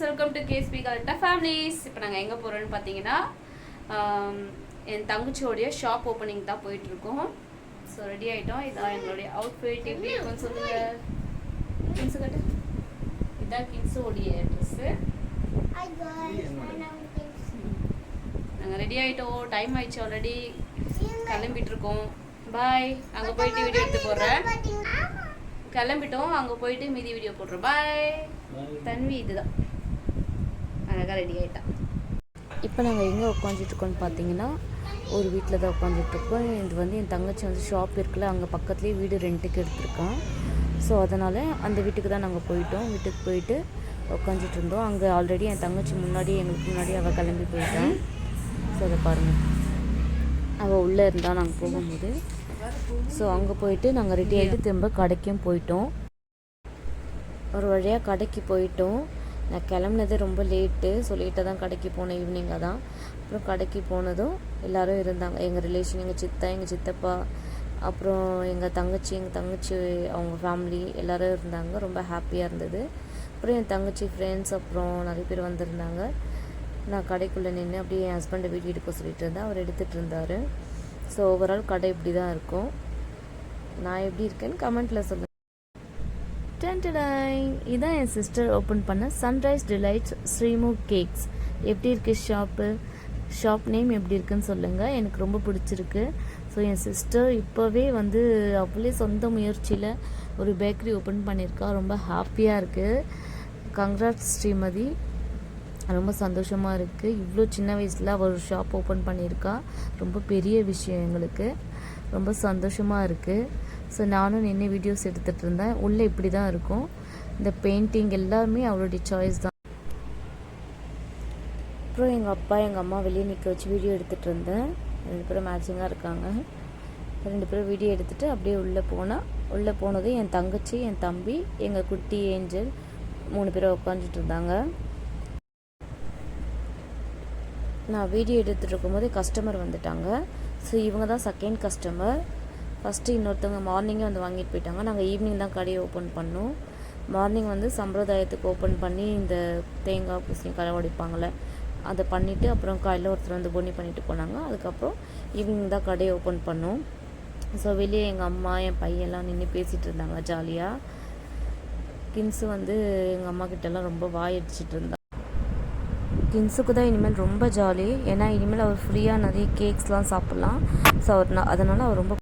Welcome to KSP கலெக்டா families. இப்போ நாங்கள் எங்கே போகிறோன்னு பார்த்தீங்கன்னா என் தங்கச்சியோடைய ஷாப் ஓப்பனிங் தான் போயிட்டுருக்கோம். ஸோ ரெடி ஆகிட்டோம். இதான் எங்களுடைய அவுட்ஃபிட். எப்படி இருக்குன்னு சொல்லுங்கள். கிங்ஸு கட்டு. இதான் கிங்ஸோடைய ட்ரெஸ்ஸு. நாங்கள் ரெடி ஆகிட்டோம். டைம் ஆயிடுச்சு ஆல்ரெடி. கிளம்பிட்டுருக்கோம். பாய். அங்கே போயிட்டு வீடியோ எடுத்து போடுறேன். கிளம்பிட்டோம். அங்கே போயிட்டு மீதி வீடியோ போடுறோம். பாய். தன்வி இதுதான் அழகாக ரெடி ஆகிட்டான். இப்போ நாங்கள் எங்கே உட்காந்துட்ருக்கோன்னு பார்த்தீங்கன்னா ஒரு வீட்டில் தான் உட்காந்துட்ருக்கோம். இது வந்து என் தங்கச்சி வந்து ஷாப் இருக்குல்ல, அங்கே பக்கத்துலேயே வீடு ரெண்ட்டுக்கு எடுத்திருக்கான். ஸோ அதனால் அந்த வீட்டுக்கு தான் நாங்கள் போயிட்டோம். வீட்டுக்கு போயிட்டு உட்காந்துட்டு இருந்தோம். அங்கே ஆல்ரெடி என் தங்கச்சி எங்களுக்கு முன்னாடி அவள் கிளம்பி போயிட்டான். ஸோ அதை பாருங்கள், அவள் உள்ளே இருந்தால் நாங்கள் போகும்போது. ஸோ அங்கே போயிட்டு நாங்கள் ரெடி ஆகிட்டு திரும்ப கடைக்கும் போயிட்டோம். ஒரு வழியாக கடைக்கு போயிட்டோம். நான் கிளம்புனது ரொம்ப லேட்டு. ஸோ லேட்டாக தான் கடைக்கு போனேன், ஈவினிங்காக தான். அப்புறம் கடைக்கு போனதும் எல்லோரும் இருந்தாங்க. எங்கள் ரிலேஷன், எங்கள் சித்தா, எங்கள் சித்தப்பா, அப்புறம் எங்கள் தங்கச்சி அவங்க ஃபேமிலி எல்லோரும் இருந்தாங்க. ரொம்ப ஹாப்பியாக இருந்தது. அப்புறம் என் தங்கச்சி ஃப்ரெண்ட்ஸ் அப்புறம் நிறைய பேர் வந்திருந்தாங்க. நான் கடைக்குள்ளே நின்று அப்படியே என் ஹஸ்பண்டை வீடியோ எடுக்க சொல்லிட்டு இருந்தேன். அவர் எடுத்துகிட்டு இருந்தார். ஸோ ஓவரால் கடை இப்படி தான் இருக்கும். நான் எப்படி இருக்கேன்னு கமெண்ட்டில் சொல்லுங்கள். இதான் என் சிஸ்டர் ஓப்பன் பண்ண சன்ரைஸ் டிலைட்ஸ் ஸ்ரீமு கேக்ஸ். எப்படி இருக்குது ஷாப் நேம் எப்படி இருக்குன்னு சொல்லுங்கள். எனக்கு ரொம்ப பிடிச்சிருக்கு. ஸோ என் சிஸ்டர் இப்போவே வந்து அவளே சொந்த முயற்சியில் ஒரு பேக்கரி ஓப்பன் பண்ணியிருக்கா. ரொம்ப ஹாப்பியாக இருக்குது. கங்க்ராட்ஸ் ஸ்ரீமதி. ரொம்ப சந்தோஷமாக இருக்குது. இவ்வளோ சின்ன வயசில் அவள் ஒரு ஷாப் ஓப்பன் பண்ணியிருக்கா. ரொம்ப பெரிய விஷயம் எங்களுக்கு. ரொம்ப சந்தோஷமாக இருக்குது. ஸோ நானும் நின்று வீடியோஸ் எடுத்துகிட்டு இருந்தேன். உள்ளே இப்படி தான் இருக்கும். இந்த பெயிண்டிங் எல்லாமே அவளுடைய சாய்ஸ் தான். அப்புறம் எங்கள் அப்பா எங்கள் அம்மா வெளியே நிற்க வச்சு வீடியோ எடுத்துகிட்டு இருந்தேன். 2 பேரும் மேட்சிங்காக இருக்காங்க. 2 பேரும் வீடியோ எடுத்துகிட்டு அப்படியே உள்ளே போனது என் தங்கச்சி, என் தம்பி, எங்கள் குட்டி ஏஞ்சல் 3 பேரும் உட்காந்துட்டு இருந்தாங்க. நான் வீடியோ எடுத்துகிட்டு இருக்கும்போது கஸ்டமர் வந்துட்டாங்க. ஸோ இவங்க தான் செகண்ட் கஸ்டமர். ஃபஸ்ட்டு இன்னொருத்தவங்க மார்னிங்கே வந்து வாங்கிட்டு போயிட்டாங்க. நாங்கள் ஈவினிங் தான் கடையை ஓப்பன் பண்ணோம். மார்னிங் வந்து சம்பிரதாயத்துக்கு ஓப்பன் பண்ணி இந்த தேங்காய் பூசணி களை உடைப்பாங்களே அதை பண்ணிவிட்டு அப்புறம் காலையில் ஒருத்தர் வந்து பொன்னி பண்ணிவிட்டு போனாங்க. அதுக்கப்புறம் ஈவினிங் தான் கடையை ஓப்பன் பண்ணோம். ஸோ வெளியே எங்கள் அம்மா என் பையெல்லாம் நின்று பேசிகிட்டு இருந்தாங்க ஜாலியாக. கின்ஸு வந்து எங்கள் அம்மா கிட்டலாம் ரொம்ப வாய் அடிச்சிட்டு இருந்தாங்க. கின்ஸுக்கு தான் இனிமேல் ரொம்ப ஜாலி. ஏன்னா இனிமேல் அவர் ஃப்ரீயாக நிறைய கேக்ஸ்லாம் சாப்பிட்லாம். ஸோ அதனால் அவர் ரொம்ப.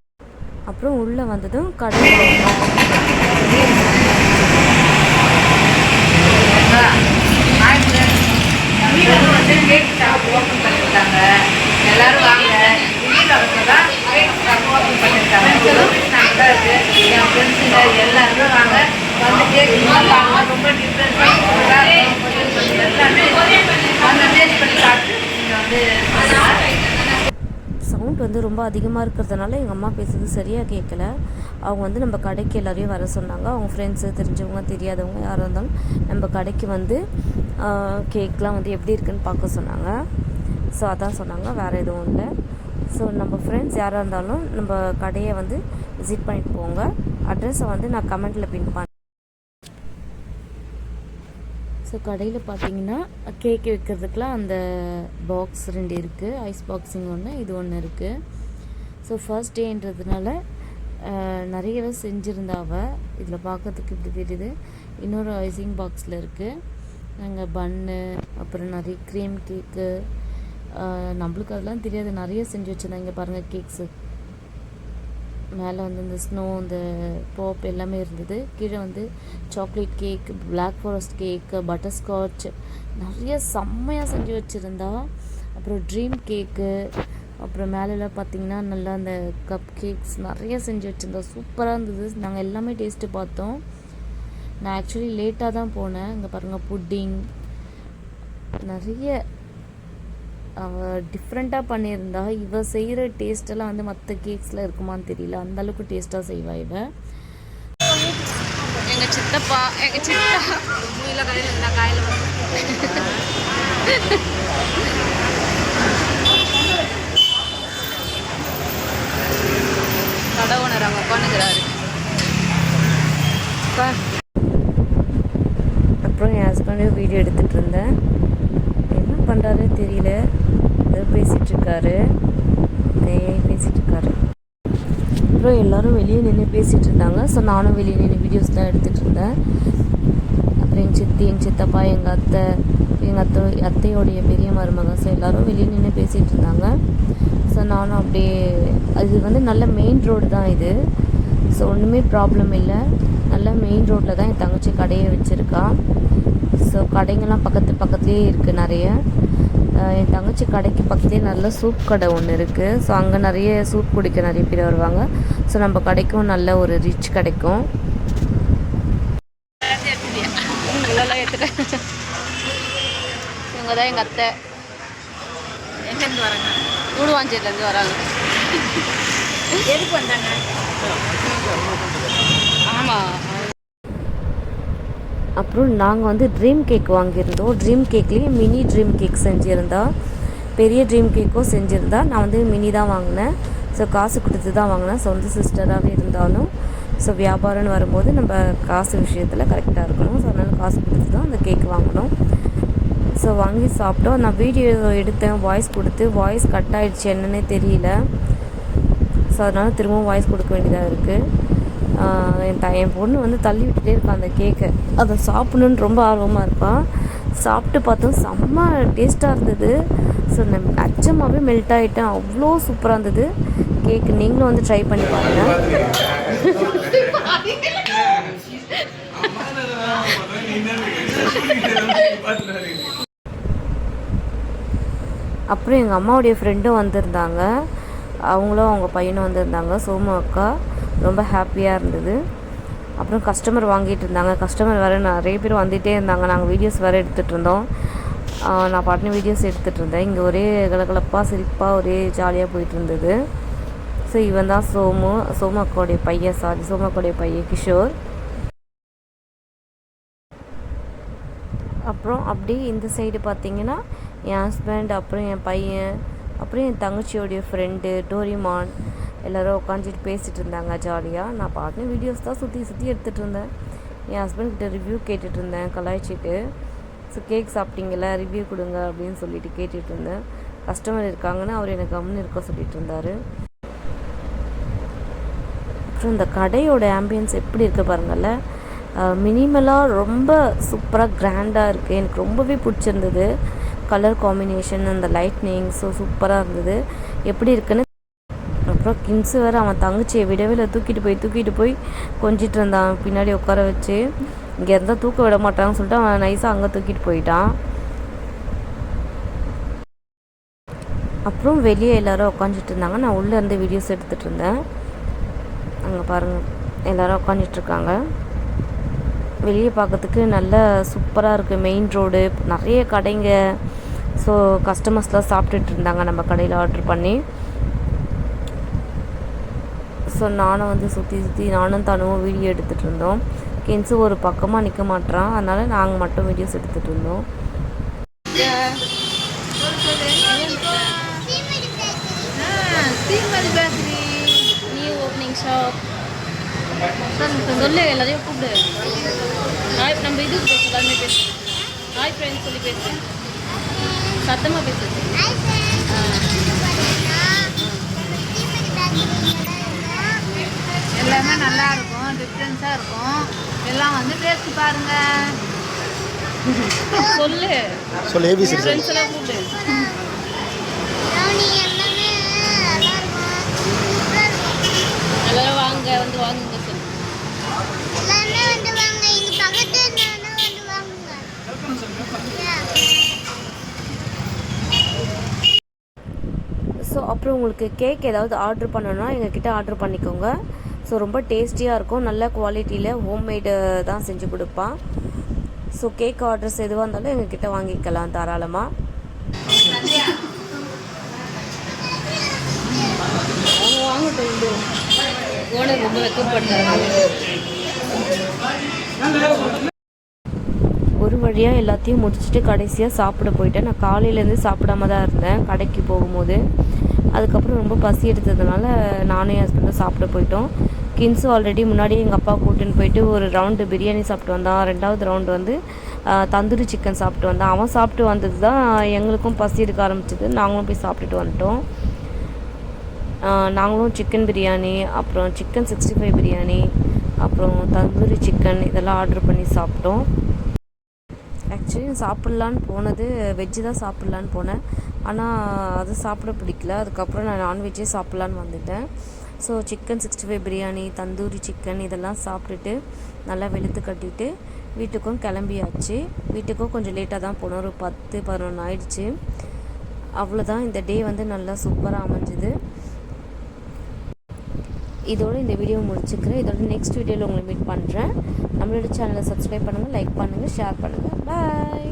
அப்புறம் உள்ளே வந்ததும் கடை வந்து கேக் ஷாப் ஓப்பன் பண்ணியிருக்காங்க. எல்லோரும் வாங்க. தான் கேக் ஷாப் ஓப்பன் பண்ணியிருக்காங்க. என் ஃப்ரெண்ட்ஸுங்க எல்லாருமே வாங்க. வந்து கேக் ரொம்ப டிஃப்ரெண்ட்டாக எல்லாமே அந்த டேஸ்ட் பண்ணி சாப்பிட்டு நீங்கள் வந்து சவுண்ட் வந்து ரொம்ப அதிகமாக இருக்கிறதுனால எங்கள் அம்மா பேசுறது சரியாக கேட்கல. அவங்க வந்து நம்ம கடைக்கு எல்லாரையும் வர சொன்னாங்க. அவங்க ஃப்ரெண்ட்ஸு, தெரிஞ்சவங்க, தெரியாதவங்க யாராக இருந்தாலும் நம்ம கடைக்கு வந்து கேக்லாம் வந்து எப்படி இருக்குன்னு பார்க்க சொன்னாங்க. ஸோ அதான் சொன்னாங்க, வேறு எதுவும் இல்லை. ஸோ நம்ம ஃப்ரெண்ட்ஸ் யாராக இருந்தாலும் நம்ம கடையை வந்து விசிட் பண்ணிட்டு போங்க. அட்ரஸை வந்து நான் கமெண்ட்டில் பின் பண்ணேன். ஸோ கடையில் பார்த்தீங்கன்னா கேக் வைக்கிறதுக்கெலாம் அந்த பாக்ஸ் 2 இருக்குது. ஐஸ் பாக்ஸிங் ஒன்று, இது ஒன்று இருக்குது. ஸோ ஃபர்ஸ்ட் டேன்றதுனால நிறையவே செஞ்சுருந்தாவ. இதில் பார்க்கறதுக்கு இப்படி தெரியுது. இன்னொரு ஐசிங் பாக்ஸில் இருக்குது. நாங்கள் பன்னு, அப்புறம் நிறைய க்ரீம் கேக்கு, நம்மளுக்கு அதெல்லாம் தெரியாது, நிறைய செஞ்சு வச்சுருந்தாங்க. இங்கே பாருங்கள் கேக்ஸு. மேலே வந்து இந்த ஸ்னோ, இந்த பாப் எல்லாமே இருந்தது. கீழே வந்து chocolate cake, black forest cake, butterscotch நிறைய செம்மையாக செஞ்சு வச்சுருந்தா. அப்புறம் ட்ரீம் கேக்கு, அப்புறம் மேலெலாம் பார்த்திங்கன்னா நல்லா அந்த கப் கேக்ஸ் நிறைய செஞ்சு வச்சுருந்தா. சூப்பராக இருந்தது. நாங்கள் எல்லாமே டேஸ்ட்டு பார்த்தோம். நான் ஆக்சுவலி லேட்டாக தான் போனேன். இங்கே பாருங்கள் புட்டிங் நிறைய அவள் டிஃப்ரெண்ட்டாக பண்ணியிருந்தா. இவள் செய்கிற டேஸ்ட்டெல்லாம் வந்து மற்ற கேக்ஸில் இருக்குமான்னு தெரியல. அந்தளவுக்கு டேஸ்ட்டாக செய்வா இவள். எங்கள் சித்தப்பா, எங்கள் சித்தா காயில் கடை ஓனர் அவங்க உட்காந்துக்கிறாரு. அப்புறம் என் ஹஸ்பண்ட் உட்காந்து வீடியோ எடுத்துகிட்டு இருந்தேன். என்ன பண்ணுறாரு தெரியல, ஏதோ பேசிகிட்ருக்காரு. அப்புறம் எல்லோரும் வெளியே நின்று பேசிகிட்டு இருந்தாங்க. ஸோ நானும் வெளியே நின்று வீடியோஸ் தான் எடுத்துகிட்டு இருந்தேன். அப்புறம் எங்கள் சித்தி, எங்கள் சித்தப்பா, எங்கள் அத்தையோடைய பெரிய மருமக, ஸோ எல்லோரும் வெளியே நின்று பேசிகிட்டு இருந்தாங்க. ஸோ நானும் அப்படியே, அது வந்து நல்ல மெயின் ரோடு தான் இது. ஸோ ஒன்றுமே ப்ராப்ளம் இல்லை. நல்ல மெயின் ரோட்டில் தான் என் தங்கச்சி கடையை வச்சுருக்கா. ஸோ கடைங்கள்லாம் பக்கத்துலேயே இருக்குது நிறைய. என் தங்கச்சி கடைக்கு பக்கத்துலேயே நல்ல சூப் கடை ஒன்று இருக்குது. ஸோ அங்கே நிறைய சூப் குடிக்க நிறைய பேர் வருவாங்க. ஸோ நம்ம கடைக்கும் நல்ல ஒரு ரிச் கிடைக்கும். இவங்க தான் எங்கள் அத்தை. எங்கேருந்து வராங்க? கூடுவாஞ்சேரிலேருந்து வராங்க. எதுக்கு வந்தாங்க? ஆமாம். அப்புறம் நாங்கள் வந்து ட்ரீம் கேக் வாங்கியிருந்தோம். ட்ரீம் கேக்லேயே மினி ட்ரீம் கேக் செஞ்சுருந்தா, பெரிய ட்ரீம் கேக்கும் செஞ்சுருந்தா. நான் வந்து மினி தான் வாங்கினேன். ஸோ காசு கொடுத்து தான் வாங்கினேன். சொந்த சிஸ்டராகவே இருந்தாலும் ஸோ வியாபாரம்னு வரும்போது நம்ம காசு விஷயத்தில் கரெக்டாக இருக்கணும். ஸோ அதனால் காசு கொடுத்து தான் அந்த கேக் வாங்கினோம். ஸோ வாங்கி சாப்பிட்டோம். நான் வீடியோ எடுத்தேன், வாய்ஸ் கொடுத்து வாய்ஸ் கட் ஆகிடுச்சு, என்னன்னே தெரியல. ஸோ அதனால் திரும்பவும் வாய்ஸ் கொடுக்க வேண்டியதாக இருக்குது. என் பொண்ணு வந்து தள்ளி விட்டுட்டே இருக்கான் அந்த கேக்கை. அதை சாப்பிடணுன்னு ரொம்ப ஆர்வமாக இருப்பான். சாப்பிட்டு பார்த்தோம், செம்ம டேஸ்ட்டாக இருந்தது. ஸோ நான் அச்சமாகவே மெல்ட் ஆகிட்டேன். அவ்வளோ சூப்பராக இருந்தது கேக்கு. நீங்களும் வந்து ட்ரை பண்ணி பாருங்கள். அப்புறம் எங்கள் அம்மாவுடைய ஃப்ரெண்டும் வந்திருந்தாங்க. அவங்களும் அவங்க பையனும் வந்திருந்தாங்க. சோமு அக்கா ரொம்ப ஹாப்பியாக இருந்தது. அப்புறம் கஸ்டமர் வாங்கிட்டு இருந்தாங்க. கஸ்டமர் வேறு நிறைய பேர் வந்துகிட்டே இருந்தாங்க. நாங்கள் வீடியோஸ் வேறு எடுத்துகிட்டு இருந்தோம். நான் பாட்டுன்னு வீடியோஸ் எடுத்துகிட்டு இருந்தேன். இங்கே ஒரே கலகலப்பாக சிரிப்பாக ஒரே ஜாலியாக போயிட்டு இருந்தது. ஸோ இவன் தான் சோமு அக்காவுடைய பையன். சோமு அக்காவுடைய பையன் கிஷோர். அப்புறம் அப்படியே இந்த சைடு பார்த்திங்கன்னா என் ஹஸ்பண்ட், அப்புறம் என் பையன், அப்புறம் என் தங்கச்சியோடைய ஃப்ரெண்டு டோரிமான் எல்லோரும் உட்காந்துட்டு பேசிகிட்டு இருந்தாங்க ஜாலியாக. நான் பாட்டுன்னு வீடியோஸ் தான் சுற்றி எடுத்துகிட்டு இருந்தேன். என் ஹஸ்பண்ட்கிட்ட ரிவ்யூ கேட்டுட்டு இருந்தேன் கலாய்ச்சிட்டு. ஸோ கேக் சாப்பிட்டீங்களா, ரிவ்யூ கொடுங்க அப்படின்னு சொல்லிட்டு கேட்டுட்டு இருந்தேன். கஸ்டமர் இருக்காங்கன்னு அவர் எனக்கு கம்முன்னு இருக்க சொல்லிட்டு இருந்தார். அப்புறம் இந்த கடையோட ஆம்பியன்ஸ் எப்படி இருக்குது பாருங்கள்ல. மினிமலாக ரொம்ப சூப்பராக கிராண்டாக இருக்குது. எனக்கு ரொம்பவே பிடிச்சிருந்தது. கலர் காம்பினேஷன், அந்த லைட்னிங், ஸோ சூப்பராக இருந்தது. எப்படி இருக்குன்னு. அப்புறம் கின்ஸு வேறு அவன் தங்கச்சியை விடவே தூக்கிட்டு போய் கொஞ்சிட்டு இருந்தான். பின்னாடி உட்கார வச்சு இங்கே இருந்தால் தூக்க விட மாட்டாங்கன்னு சொல்லிட்டு அவன் நைஸாக அங்கே தூக்கிட்டு போயிட்டான். அப்புறம் வெளியே எல்லோரும் உட்காந்துட்டு இருந்தாங்க. நான் உள்ளே இருந்து வீடியோஸ் எடுத்துகிட்டு இருந்தேன். அங்கே பாருங்கள், எல்லோரும் உட்காந்துட்ருக்காங்க. வெளியே பார்க்கறதுக்கு நல்ல சூப்பராக இருக்குது. மெயின் ரோடு, நிறைய கடைங்க. ஸோ கஸ்டமர்ஸ்லாம் சாப்பிட்டுட்டு இருந்தாங்க நம்ம கடையில் ஆர்டர் பண்ணி. ஸோ நானும் வந்து சுற்றி நானும் தானும் வீடியோ எடுத்துகிட்டு இருந்தோம். கின்ஸு ஒரு பக்கமாக நிற்க மாட்டான். அதனால் நாங்கள் மட்டும் வீடியோஸ் எடுத்துகிட்டு இருந்தோம். நியூ ஓப்பனிங் ஷாப் சொல்லு, எல்லாரையும் கூப்பிடு. ஹாய், நம்ம இதுக்கு பேச எல்லாருமே பேசு. ஹாய் ஃப்ரெண்ட்ஸ் சொல்லி பேசு, சத்தமாக பேசு. எல்லாமே நல்லா இருக்கும், டிஃப்ரென்ஸாக இருக்கும். எல்லாம் வந்து டேஸ்ட் பாருங்க. சொல்லு ஃப்ரெண்ட்ஸ் எல்லாம் கூப்பிடு. எல்லாரும் வாங்க, வந்து வாங்குங்க சொல்லு. ஸோ அப்புறம் உங்களுக்கு கேக் ஏதாவது ஆர்டர் பண்ணணுன்னா எங்ககிட்ட ஆர்டர் பண்ணிக்கோங்க. ஸோ ரொம்ப டேஸ்டியாக இருக்கும், நல்ல குவாலிட்டியில் ஹோம்மேடு தான் செஞ்சு கொடுப்பான். ஸோ கேக் ஆர்டர்ஸ் எதுவாக இருந்தாலும் எங்ககிட்ட வாங்கிக்கலாம் தாராளமாக. அவங்க வாங்கட்டும். ஓனர் ரொம்ப வெக்கப்படுறாங்க. ஒரு வழியாக எல்லாத்தையும் முடிச்சுட்டு கடைசியாக சாப்பிட போயிட்டேன். நான் காலையிலேருந்து சாப்பிடாம தான் இருந்தேன் கடைக்கு போகும்போது. அதுக்கப்புறம் ரொம்ப பசி எடுத்ததுனால நானும் என் ஹஸ்பண்டும் சாப்பிட போயிட்டோம். கின்ஸு ஆல்ரெடி முன்னாடியே எங்கள் அப்பா கூட்டின்னு போயிட்டு ஒரு ரவுண்டு பிரியாணி சாப்பிட்டு வந்தான். 2வது ரவுண்டு வந்து தந்தூரி சிக்கன் சாப்பிட்டு வந்தான். அவன் சாப்பிட்டு வந்தது தான் எங்களுக்கும் பசி எடுக்க ஆரம்பிச்சிது. நாங்களும் போய் சாப்பிட்டுட்டு வந்துட்டோம். நாங்களும் சிக்கன் பிரியாணி, அப்புறம் சிக்கன் 65 பிரியாணி, அப்புறம் தந்தூரி சிக்கன் இதெல்லாம் ஆர்டர் பண்ணி சாப்பிட்டோம். ஆக்சுவலி சாப்பிட்லான்னு போனது வெஜ்ஜு தான் சாப்பிட்லான்னு போனேன். ஆனால் அது சாப்பிட பிடிக்கல. அதுக்கப்புறம் நான் நான்வெஜ்ஜே சாப்பிட்லான்னு வந்துட்டேன். So chicken 65 biryani, tandoori chicken இதெல்லாம் சாப்பிட்டுட்டு நல்லா வெளுத்து கட்டிட்டு வீட்டுக்கும் கிளம்பியாச்சு. வீட்டுக்கும் கொஞ்சம் லேட்டாக தான் போனோம். ஒரு 10-11 ஆயிடுச்சு. அவ்வளோதான். இந்த டே வந்து நல்லா சூப்பராக அமைஞ்சுது. இதோடு இந்த வீடியோ முடிச்சுக்கிறேன். இதோட நெக்ஸ்ட் வீடியோவில் உங்களை மீட் பண்ணுறேன். நம்மளோட சேனலை சப்ஸ்கிரைப் பண்ணுங்கள், லைக் பண்ணுங்கள், ஷேர் பண்ணுங்கள். பாய்.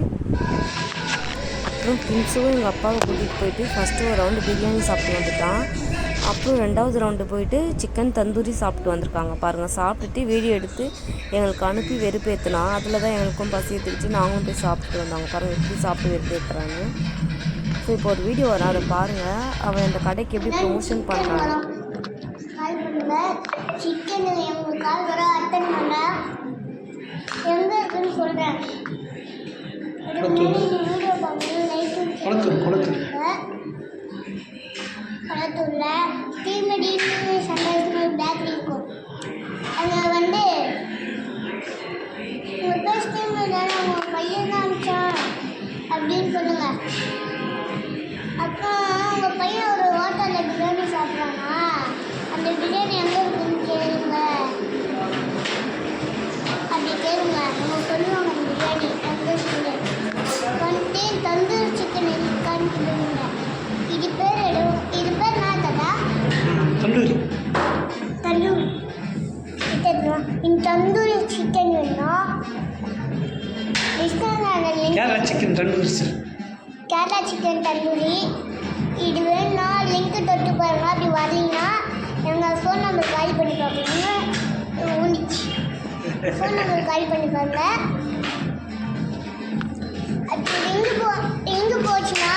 அப்புறம் கிங்ஸும் எங்கள் அப்பாவை கூட்டிகிட்டு போயிட்டு ஃபஸ்ட்டு ஒரு ரவுண்டு பிரியாணி சாப்பிட்டு வந்துட்டான். அப்புறம் 2வது ரவுண்டு போயிட்டு சிக்கன் தந்தூரி சாப்பிட்டு வந்திருக்காங்க. பாருங்கள், சாப்பிட்டுட்டு வீடியோ எடுத்து எங்களுக்கு அனுப்பி வெறுப்பேற்றினான். அதில் தான் எங்களுக்கும் பசி எடுத்துக்கிச்சு. நாங்களும் போய் சாப்பிட்டு வந்தாங்க. பாருங்கள் எப்படி சாப்பிட்டு வெறுப்பேற்றுறாங்க. ஸோ இப்போ ஒரு வீடியோ வரும், அதை பாருங்கள். அவன் அந்த கடைக்கு எப்படி ப்ரொமோஷன் பண்ணுறாங்க. கால் பண்ணுங்க. சிக்கன் எங்களுக்கு கால் வர அட்டன் பண்ண எங்கே இருக்குன்னு சொல்கிறேன். வீடியோ பார்க்கணும். குளத்தூரில் ஸ்ரீமதினு சந்தோஷமாக பேக்கரி இருக்கும். அங்கே வந்து உங்கள் பேர் ஸ்ரீமதி தானே, உங்கள் பையன் தான் அனுப்பிச்சான் அப்படின்னு சொல்லுங்கள். அப்புறம் உங்கள் பையன் ஒரு ஹோட்டலில் பிரியாணி சாப்பிட்றானா, அந்த பிரியாணி எங்கே இருக்குன்னு கேளுங்க. அப்படி கேளுங்க, அவங்க சொல்லுவாங்க அந்த பிரியாணி எங்கே இருக்குது. வந்துட்டு தந்தூரி சிக்கன் இருக்கான்னு சொல்லுங்க. இது பேர் என்ன தாத்தா? தந்தூரி. இந்த தந்தூரி சிக்கன் வேணும். கேரளா சிக்கன் தந்தூரி இது வேணும்னா லிங்க்கு தொட்டு பாருங்க. அப்படி வரலீங்கன்னா எங்கள் ஃபோன் நம்பர் கால் பண்ணி பார்ப்பீங்க. ஊண்டிச்சு ஃபோன் நம்பர் கால் பண்ணி பாருங்க. அது எங்கே போச்சுன்னா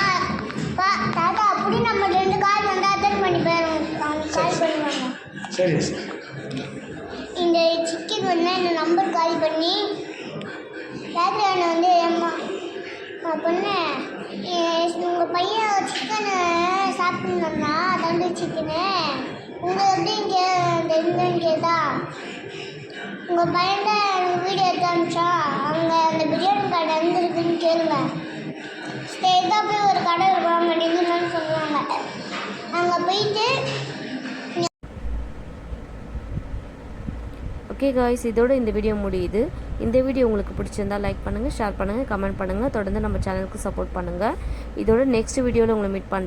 தாத்தா அப்படி நம்ம 2 கால் வந்து அட்டன் பண்ணி பாருங்க. அவங்க கால் பண்ணுவாங்க. சரி. இந்த சிக்கன் வந்து இந்த நம்பர் கால் பண்ணி பேக்ரவுண்ட் வந்து ஏம்மா பொண்ணு உங்கள் பையன் சிக்கனை சாப்பிட்ணுன்னா தந்தூரி சிக்கனு உங்கள் எப்படி இங்கே எங்கன்னு கேட்டா உங்கள் பையன் வீடியோ எடுத்து அனுப்பிச்சா அவங்க அந்த பிரியாணி கடை எங்கே இருக்குன்னு கேளுங்க. ஸ்ட்ரெயிட்டாக போய் ஒரு கடை இருப்பாங்க நீங்கன்னு சொல்லுவாங்க. அங்கே போயிட்டு ஓகே காய்ஸ், இதோட இந்த வீடியோ முடியுது. இந்த வீடியோ உங்களுக்கு பிடிச்சிருந்தால் லைக் பண்ணுங்கள், ஷேர் பண்ணுங்கள், கமெண்ட் பண்ணுங்கள். தொடர்ந்து நம்ம சேனலுக்கு சப்போர்ட் பண்ணுங்கள். இதோட நெக்ஸ்ட் வீடியோவில் உங்களை மீட் பண்ணுறேன்.